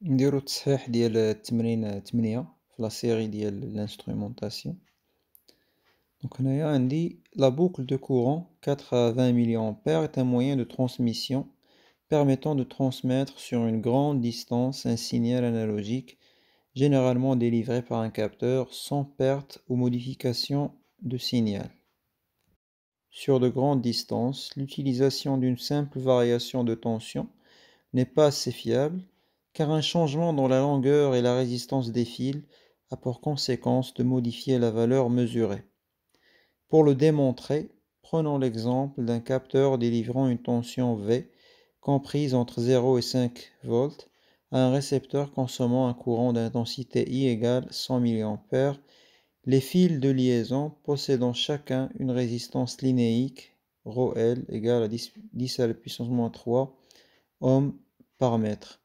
نديرو التصحيح ديال التمرين 8 في لا série ديال l'instrumentation. Donc هنايا عندي la boucle de courant 4 à 20 mA est un moyen de transmission permettant de transmettre sur une grande distance un signal analogique généralement délivré par un capteur sans perte ou modification de signal. Sur de grandes distances, l'utilisation d'une simple variation de tension n'est pas assez fiable car un changement dans la longueur et la résistance des fils a pour conséquence de modifier la valeur mesurée. Pour le démontrer, prenons l'exemple d'un capteur délivrant une tension V comprise entre 0 et 5 volts à un récepteur consommant un courant d'intensité I égale 100 mA. Les fils de liaison possédant chacun une résistance linéique ρL égale à 10 à la puissance moins 3 ohms par mètre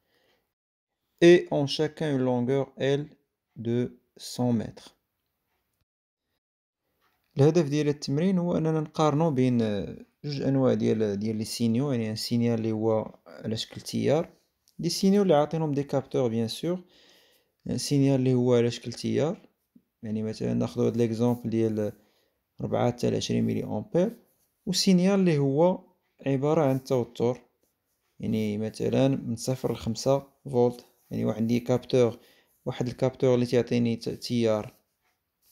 et ont chacun une longueur L de 100 mètres. الهدف ديال التمرين هو أننا نقارنو بين جوج أنواع ديال لي سينيو، يعني ان سينيال اللي هو على شكل تيار، دي سينيو اللي عاطينهم دي كابتور بيان سور، ان سينيال اللي هو على شكل تيار، يعني مثلا ناخدو هاد ليكزومبل ديال 4 حتى ل 20 ملي أمبير، و سينيال اللي هو عبارة عن توتر، يعني مثلا من 0 ل 5 فولت، يعني عندي كابتور، واحد الكابتور اللي تيعطيني تيار،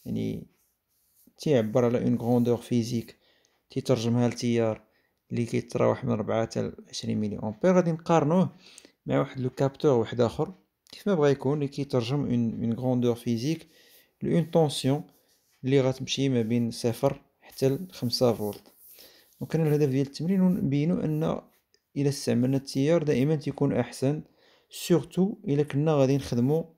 يعني تيعبر على اون غروندور فيزيك، تيترجمها لتيار اللي كيتراوح من 4 حتى 20 ملي امبير. غادي نقارنوه مع واحد لو كابتور واحد اخر كيف ما بغا يكون اللي كيترجم اون غروندور فيزيك لأون طونسيون اللي غتمشي ما بين 0 حتى ل 5 فولت. دونك انا الهدف ديال التمرين هو نبينو ان الا استعملنا التيار دائما تيكون احسن، سورتو الا كنا غادي نخدمو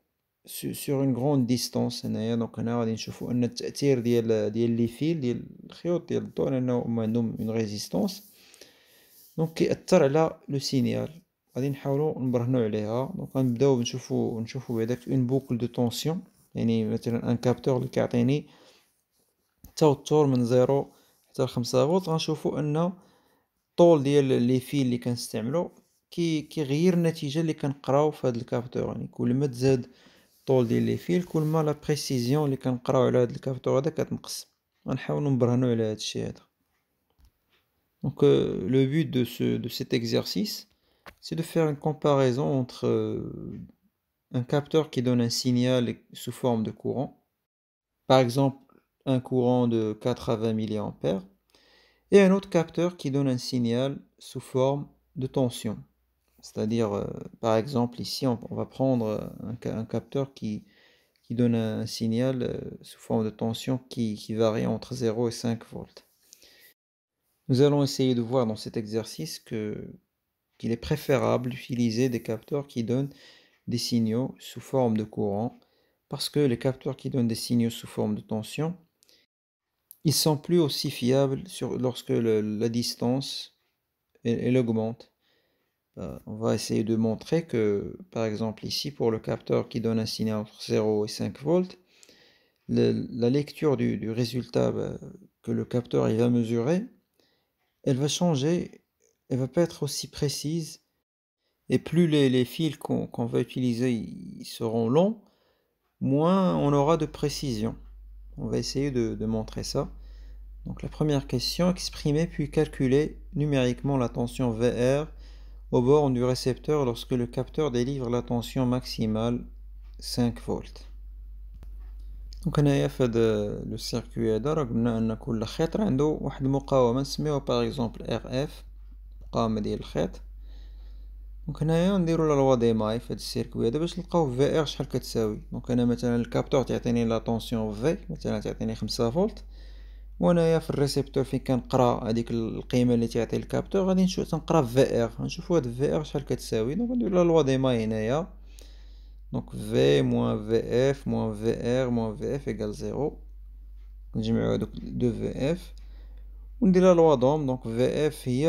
sur une grande distance. هنايا دونك هنا غادي نشوفو ان التأثير ديال لي فيل ديال الخيوط ديال الضوء لأنه هما عندهم اون ريزيستونس، دونك كيأثر على لو سينيال، غادي نحاولو نبرهنو عليها. دونك غنبداو نشوفو بعداك اون بوكل دو طونسيون، يعني مثلا ان كابتور اللي كيعطيني توتر من 0 حتى ل 5 فولت، غنشوفو ان الطول ديال لي فيل اللي كنستعملو كيغير النتيجة اللي كنقراو في هاد الكابتور، يعني كل ما تزاد الطول ديال لي فيل كل ما لا بريسيزيون اللي كنقراو على هاد الكابتور هذا كتنقص. غنحاولو نبرهنو على هادشي هذا. Donc le but de cet exercice, c'est de faire une comparaison entre un capteur qui donne un signal sous forme de courant, par exemple un courant de 4 à 20 mA, et un autre capteur qui donne un signal sous forme de tension. C'est-à-dire, par exemple, ici, on va prendre un capteur qui donne un signal sous forme de tension qui varie entre 0 et 5 volts. Nous allons essayer de voir dans cet exercice qu'il est préférable d'utiliser des capteurs qui donnent des signaux sous forme de courant, parce que les capteurs qui donnent des signaux sous forme de tension, ils sont plus aussi fiables lorsque la distance elle augmente. On va essayer de montrer que, par exemple ici, pour le capteur qui donne un signal entre 0 et 5 volts, la lecture du résultat que le capteur il va mesurer, elle va changer, elle va pas être aussi précise, et plus les fils qu'on va utiliser ils seront longs, moins on aura de précision. On va essayer de montrer ça. Donc la première question, exprimer puis calculer numériquement la tension VR aux bornes du récepteur lorsque le capteur délivre la tension maximale 5 volts. دونك هنايا في هذا لو سيركوي هذا راه قلنا ان كل خيط عنده واحد المقاومه نسميوها باغ اكزومبل ار اف، المقاومه ديال الخيط. دونك هنايا نديرو لا لوا دي ماي في هذا السيركوي هذا باش نلقاو في ار شحال كتساوي. دونك انا مثلا الكابتور تعطيني لا طونسيون في مثلا تعطيني 5 فولت، وانايا في الريسبتور فين كنقرا هذيك القيمه اللي تعطي الكابتور غادي نشوف تنقرا في ار، غنشوفو هاد في ار شحال كتساوي. دونك نديرو لا لوا دي ماي هنايا، دونك في موان في اف موان في ار موان في اف ايكال 0، نجمعو هادوك دو في اف وندير لا لوا دوم. دونك في اف هي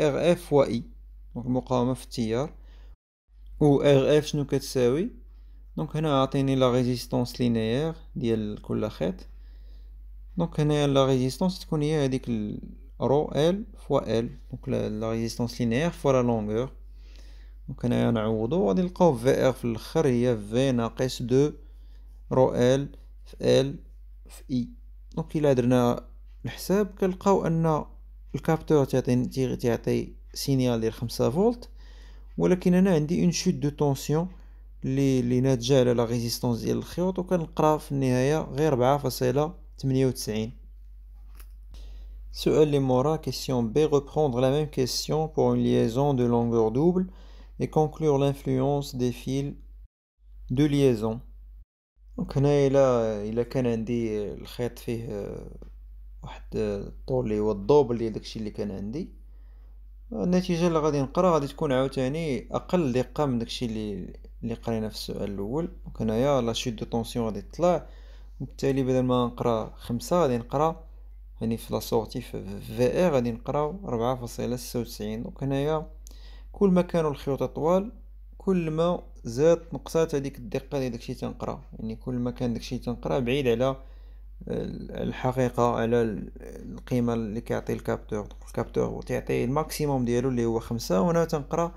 ار اف فوا اي، دونك المقاومه في التيار، و ار اف شنو كتساوي؟ دونك هنا عطيني لا ريزيستونس لينيير ديال كل خيط. دونك هنايا لا ريزيستونس تكون هي هذيك رو ال فوا ال، دونك لا ريزيستونس لينيير فوا لا لونغور. دونك هنايا نعوضو غادي نلقاو في ار في الاخر هي في ناقص دو رو ال في ال في اي. دونك الا درنا الحساب كنلقاو ان الكابتور تعطي سينيال ديال 5 فولت، ولكن انا عندي اون شوت دو طونسيون اللي ناتجه على لا ريزيستانس ديال الخيوط، وكنقرا في النهايه غير 4.98. السؤال اللي مورا question B, reprendre la même question pour une liaison de longueur double et conclure l'influence des fils de liaison. دونك هنايا الا كان عندي الخيط فيه واحد الطول اللي هو الدوبل ديال داكشي اللي كان عندي، النتيجة اللي غادي نقرا غادي تكون عاوتاني اقل دقة من داكشي اللي قرينا في السؤال الاول. دونك هنايا لا شوت دو طونسيون غادي تطلع، وبالتالي بدل ما نقرا 5 غادي نقرا يعني في لا سورتي في ار غادي نقراو 4.96. دونك هنايا كل ما كانوا الخيوط طوال كل ما زاد نقصات هذيك الدقة ديال داكشي تنقرا، يعني كل ما كان داكشي تنقرا بعيد على الحقيقة، على القيمة اللي كيعطي الكابتور. الكابتور تعطي الماكسيموم ديالو اللي هو 5، وانا تنقرا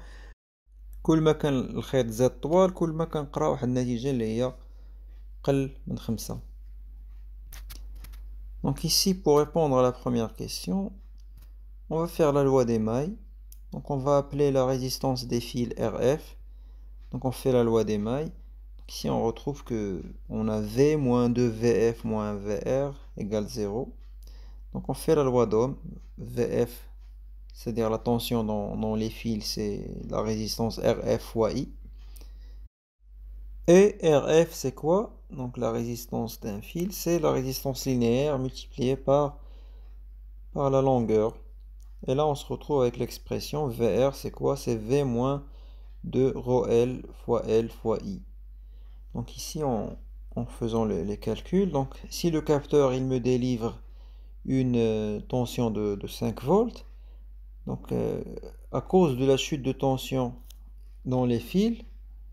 كل ما كان الخيط زاد طوال كل ما كنقرا واحد النتيجة اللي هي قل من 5. Donc ici, pour répondre à la première question, on va faire la loi des mailles. Donc on va appeler la résistance des fils RF. Donc on fait la loi des mailles. Donc ici on retrouve que on a V moins 2VF moins VR égale 0. Donc on fait la loi d'Ohm. VF, c'est-à-dire la tension dans les fils, c'est la résistance RF fois I. Et RF, c'est quoi? Donc la résistance d'un fil, c'est la résistance linéaire multipliée par la longueur. Et là, on se retrouve avec l'expression VR, c'est quoi? C'est V moins 2 ρ L fois I. Donc ici, en faisant les calculs, donc si le capteur il me délivre une tension de 5 volts, donc à cause de la chute de tension dans les fils,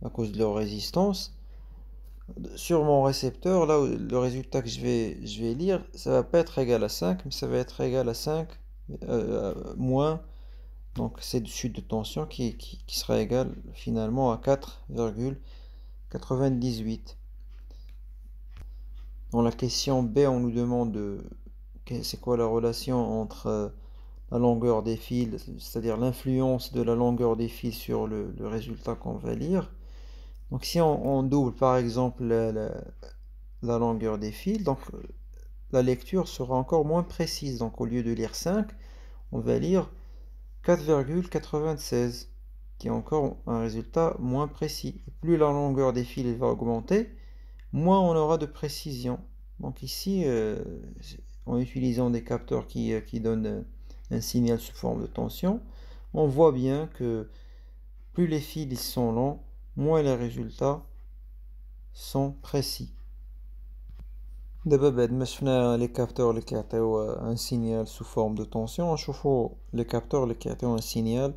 à cause de leur résistance, sur mon récepteur, là où le résultat que je vais lire, ça va pas être égal à 5, mais ça va être égal à 5 moins, donc cette chute de tension qui sera égale finalement à 4,98. Dans la question B, on nous demande c'est quoi la relation entre la longueur des fils, c'est-à-dire l'influence de la longueur des fils sur le résultat qu'on va lire. Donc si on double par exemple la longueur des fils, donc la lecture sera encore moins précise. Donc au lieu de lire 5, on va lire 4,96, qui est encore un résultat moins précis. Et plus la longueur des fils va augmenter, moins on aura de précision. Donc ici, en utilisant des capteurs qui donnent un signal sous forme de tension, on voit bien que plus les fils sont longs, moins les résultats sont précis. دابا بعد ما شفنا لي كابتور اللي كيعطيو ان سينيال سو فورم دو طونسيون، نشوفو لي كابتور اللي كيعطيو ان سينيال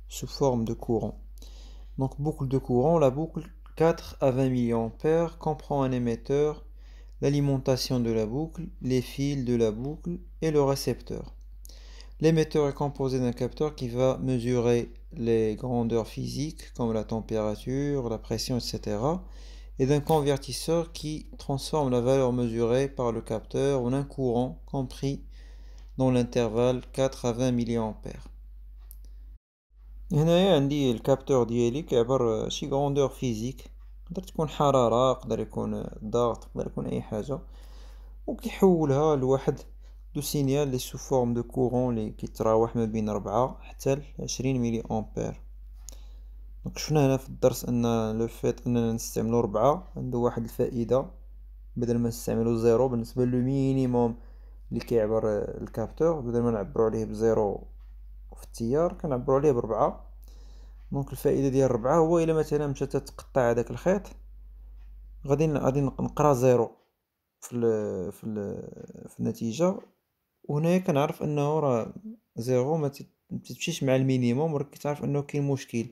sous forme de courant. Donc boucle de courant, la boucle 4 à 20 mA comprend un émetteur, l'alimentation de la boucle, les fils de la boucle et le récepteur. L'émetteur est composé d'un capteur qui va mesurer les grandeurs physiques comme la température, la pression, etc. et d'un convertisseur qui transforme la valeur mesurée par le capteur en un courant compris dans l'intervalle 4 à 20 mA. هنايا عندي الكابتور ديالي كيعبر شي غروندور فيزيك، يقدر تكون حرارة، يقدر يكون ضغط، يقدر يكون اي حاجة، وكيحولها لواحد دو سينيال لي سو فورم دو كورون لي كيتراوح ما بين 4 حتى 20 ملي امبير. دونك شفنا هنا في الدرس ان لو فيت اننا نستعملو 4 عنده واحد الفائدة، بدل ما نستعملو 0 بالنسبة لو مينيموم اللي كيعبر الكابتور، بدل ما نعبرو عليه بزيرو في التيار كنعبرو عليه ب4. دونك الفائدة ديال 4 هو الا مثلا مشات تقطع هداك الخيط غادي نقرا 0 في النتيجة، وهنايا كنعرف انه راه 0 ما تمشيش مع المينيموم، راك كتعرف انه كاين مشكل.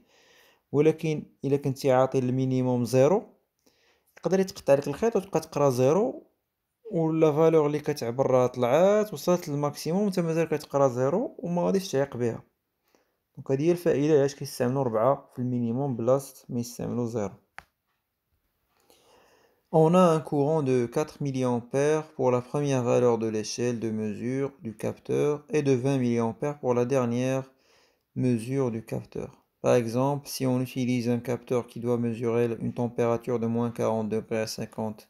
ولكن الا كنتي عاطي المينيموم 0 يقدر يتقطع لك الخيط وتبقى تقرا 0، ولا فالور اللي كتعبر راه طلعات وصلت للماكسيموم، نتا مازال كتقرا 0 وما غاديش تعيق بها. دونك هذه هي الفائدة علاش كيستعملو 4 في المينيموم بلاصة ما يستعملو 0. On a un courant de 4 mA pour la première valeur de l'échelle de mesure du capteur et de 20 mA pour la dernière mesure du capteur. Par exemple, si on utilise un capteur qui doit mesurer une température de moins 40 degrés à 50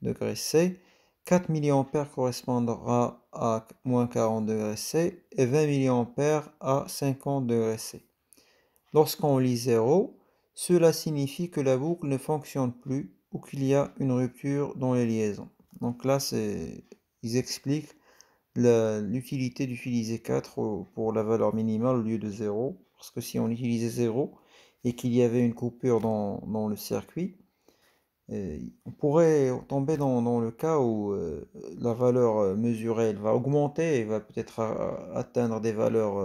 degrés C, 4 mA correspondra à moins 40 degrés C et 20 mA à 50 degrés C. Lorsqu'on lit 0, cela signifie que la boucle ne fonctionne plus ou qu'il y a une rupture dans les liaisons. Donc là, ils expliquent l'utilité d'utiliser 4 pour la valeur minimale au lieu de 0. Parce que si on utilisait 0 et qu'il y avait une coupure dans le circuit, on pourrait tomber dans le cas où la valeur mesurée elle va augmenter et va peut-être atteindre des valeurs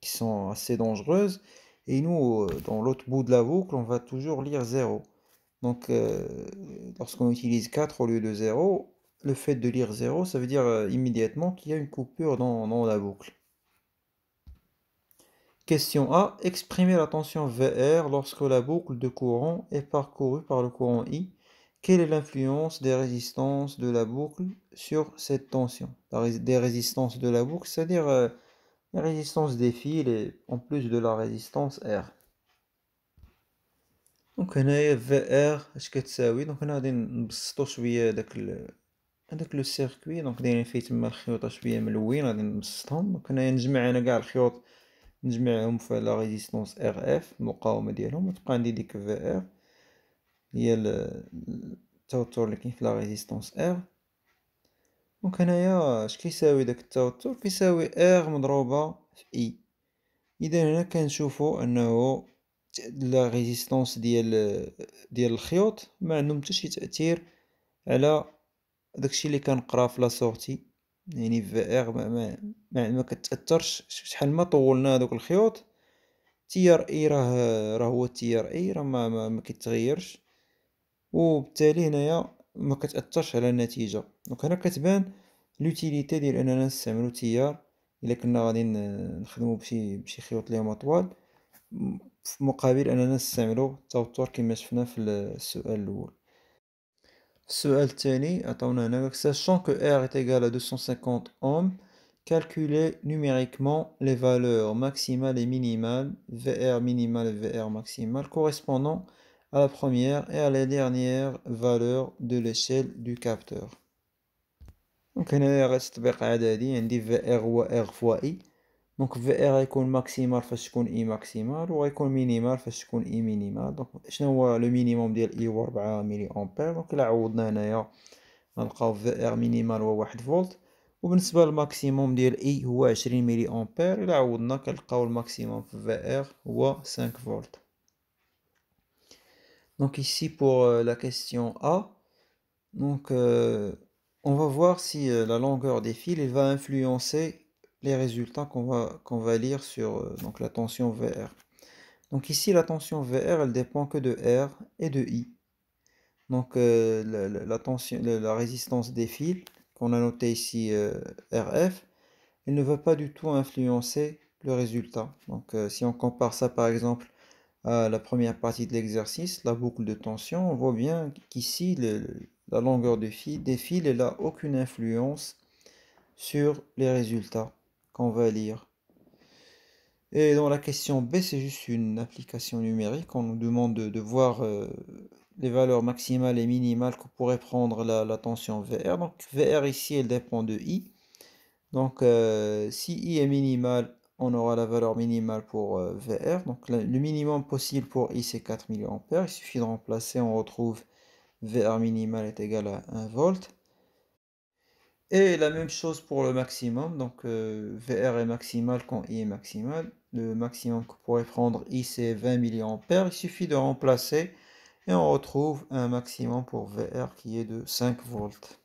qui sont assez dangereuses. Et nous, dans l'autre bout de la boucle, on va toujours lire 0. Donc, lorsqu'on utilise 4 au lieu de 0, le fait de lire 0, ça veut dire immédiatement qu'il y a une coupure dans la boucle. Question A. Exprimer la tension VR lorsque la boucle de courant est parcourue par le courant I. Quelle est l'influence des résistances de la boucle sur cette tension? Des résistances de la boucle, c'est-à-dire la résistance des fils et en plus de la résistance R. دونك هنايا في ار اش كتساوي؟ دونك هنا غادي نبسطو شويه هداك لو سيركوي. دونك دايرين فيه تما الخيوطه شويه ملوين، غادي نبسطهم. دونك هنايا نجمع انا كاع الخيوط، نجمعهم في لا ريزيستونس ار اف، المقاومه ديالهم، وتبقى عندي ديك في ار هي التوتر اللي كاين في لا ريزيستونس ار. دونك هنايا اش كيساوي داك التوتر؟ كيساوي ار مضروبه في اي. اذا هنا كنشوفو انه لا ريزيستونس ديال الخيوط ما عندهم حتى شي تاثير على داكشي اللي كنقرا في لا سورتي. يعني في ار ما كتاثرش. شحال ما طولنا هذوك الخيوط، تيار اي راه هو التيار اي، راه ما كيتغيرش، وبالتالي هنايا ما كتاثرش على النتيجه. دونك هنا كتبان لوتيليتي ديال اننا نستعملو تيار الا كنا غادي نخدمو بشي خيوط اللي هما طوال، في مقابل اننا نستعملو التوتر كما شفنا في السؤال الاول. السؤال الثاني عطاونا هنا sachant que R est égal à 250 ohms, calculer numériquement les valeurs maximales et minimales VR minimale et VR maximale correspondant à la première et à la dernière valeur de l'échelle du capteur. دونك هنايا غير تطبيق عددي، عندي VR هو R فوا I. دونك في ار غيكون ماكسيمال فاش تكون اي ماكسيمال، وغيكون مينيمال فاش تكون اي مينيمال. دونك شنو هو لو مينيموم ديال اي هو 4 ملي امبير. دونك الا عوضنا هنايا غنلقاو في ار مينيمال هو 1 فولت، وبالنسبه للماكسيموم ديال اي هو 20 ملي امبير. الا عوضنا كنلقاو الماكسيموم في ار هو 5 فولت. Donc ici pour la question A, donc on va voir si la longueur des fils elle va influencer les résultats qu'on va lire sur donc la tension VR. Donc ici la tension VR elle dépend que de R et de I. Donc la résistance des fils qu'on a noté ici RF, elle ne va pas du tout influencer le résultat. Donc si on compare ça par exemple à la première partie de l'exercice, la boucle de tension, on voit bien qu'ici la longueur des fils elle n'a aucune influence sur les résultats qu'on va lire. Et dans la question B, c'est juste une application numérique. On nous demande de voir les valeurs maximales et minimales que pourrait prendre la tension VR. Donc VR ici, elle dépend de I. Donc si I est minimal, on aura la valeur minimale pour VR. Donc le minimum possible pour I, c'est 4 mA. Il suffit de remplacer, on retrouve VR minimal est égal à 1 volt. Et la même chose pour le maximum, donc VR est maximal quand I est maximal. Le maximum que pourrait prendre I c'est 20 mA. Il suffit de remplacer et on retrouve un maximum pour VR qui est de 5 volts.